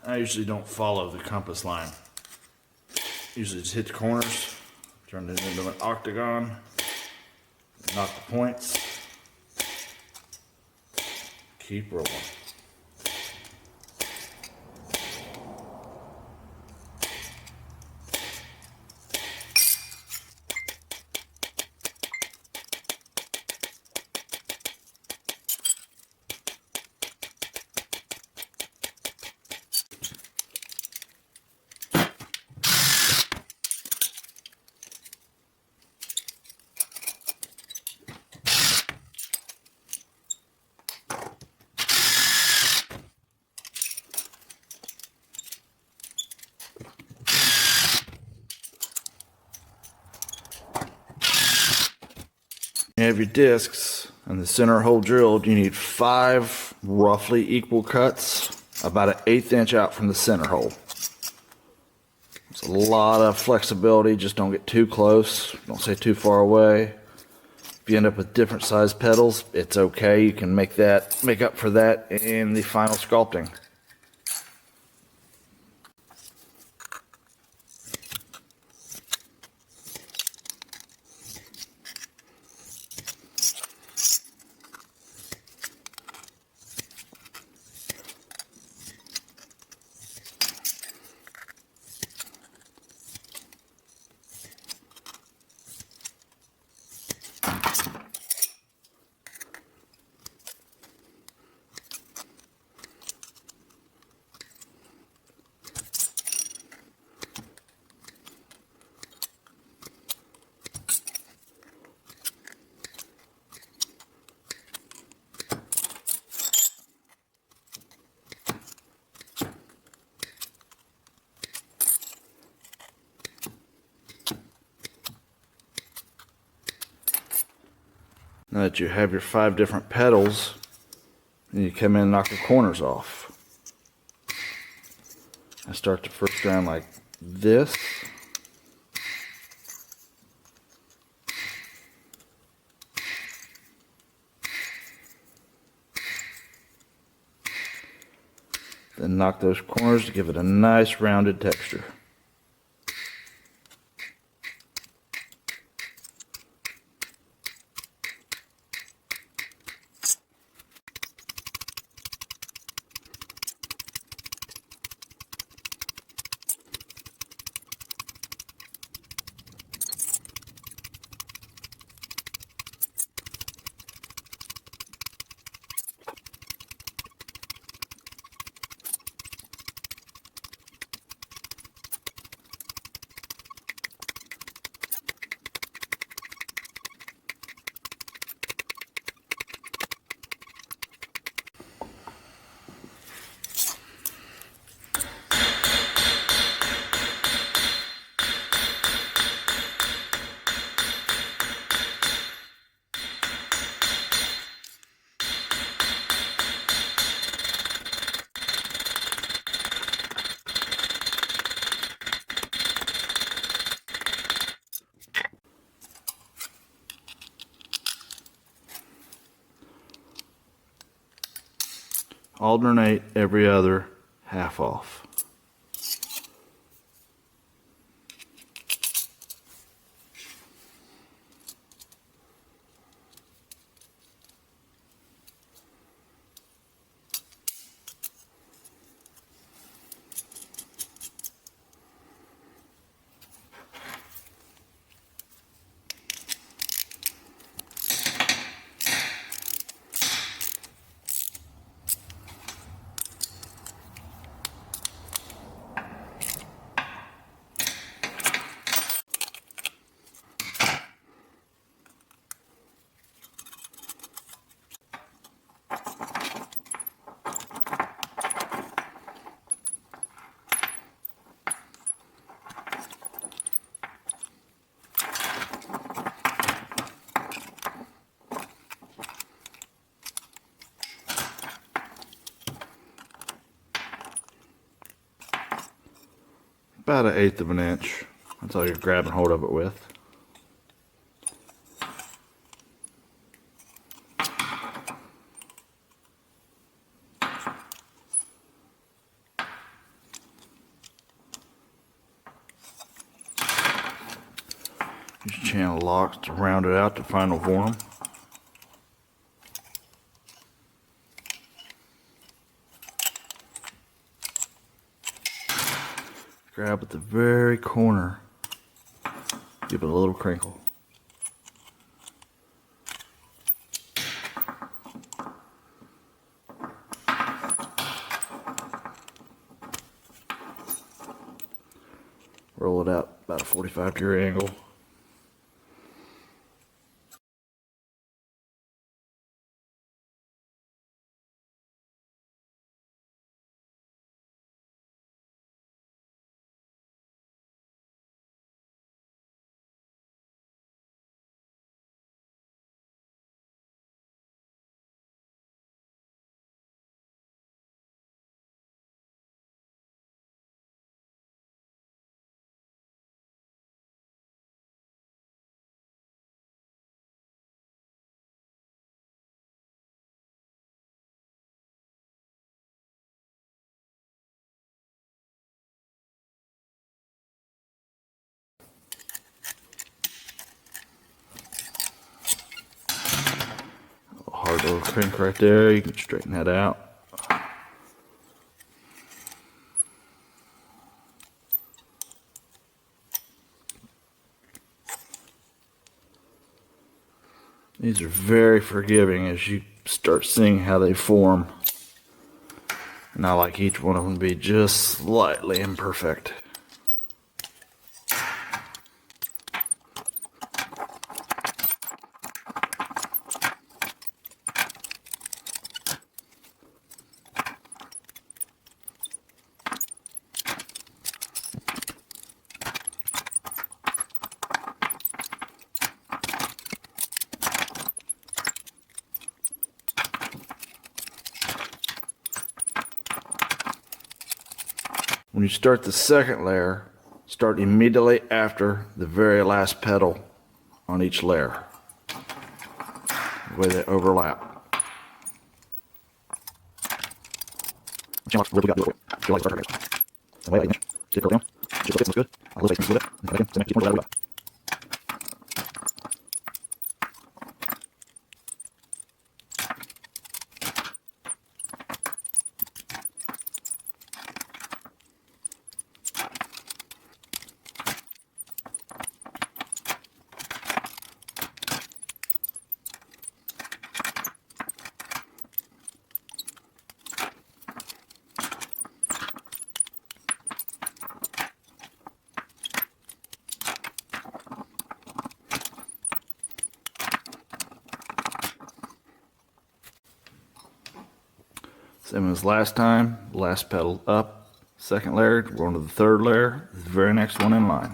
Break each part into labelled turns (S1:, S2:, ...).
S1: I usually don't follow the compass line. Usually just hit the corners, turn it into an octagon, knock the points, keep rolling. You have your discs and the center hole drilled. You need 5 roughly equal cuts, about an 1/8 inch out from the center hole. It's a lot of flexibility. Just don't get too close. Don't stay too far away. If you end up with different size pedals, it's okay. You can make up for that in the final sculpting. Now that you have your 5 different pedals, then you come in and knock the corners off. I start the first round like this. Then knock those corners to give it a nice rounded texture. Alternate every other half off. About 1/8 of an inch. That's all you're grabbing hold of it with. Use channel locks to round it out to final form. Grab at the very corner, give it a little crinkle. Roll it out about a 45-degree angle. Hard little crank right there, you can straighten that out. These are very forgiving as you start seeing how they form. And I like each one of them to be just slightly imperfect. When you start the second layer, start immediately after the very last petal on each layer, the way they overlap. Same as last time, last petal up, second layer, we're on to the third layer, the very next one in line.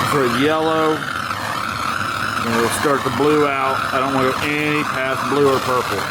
S1: For yellow, and it'll start the blue out. I don't want to go any past blue or purple.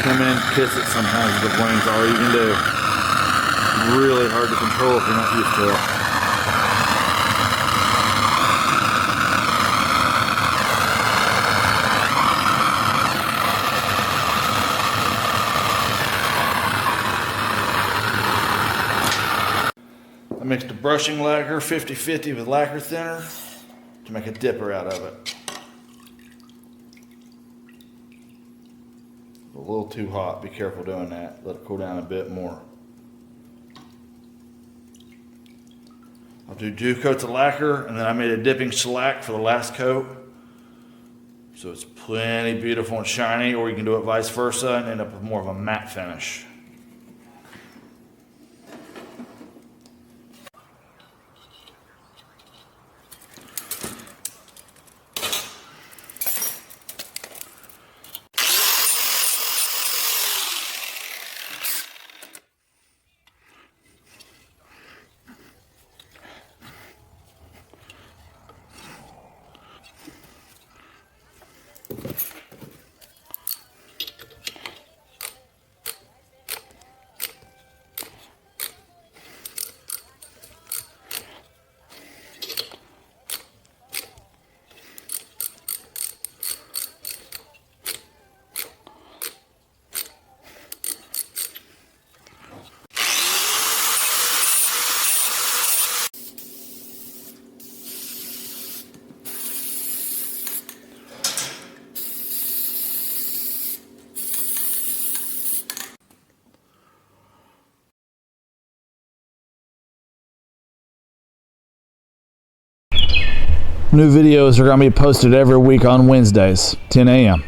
S1: come in and kiss it sometimes with the wings, all you can do. Really hard to control if you're not used to it. I mixed a brushing lacquer 50-50 with lacquer thinner to make a dipper out of it. A little too hot, be careful doing that. Let it cool down a bit more. I'll do 2 coats of lacquer, and then I made a dipping shellac for the last coat. So it's plenty beautiful and shiny, or you can do it vice versa and end up with more of a matte finish. New videos are going to be posted every week on Wednesdays, 10 a.m.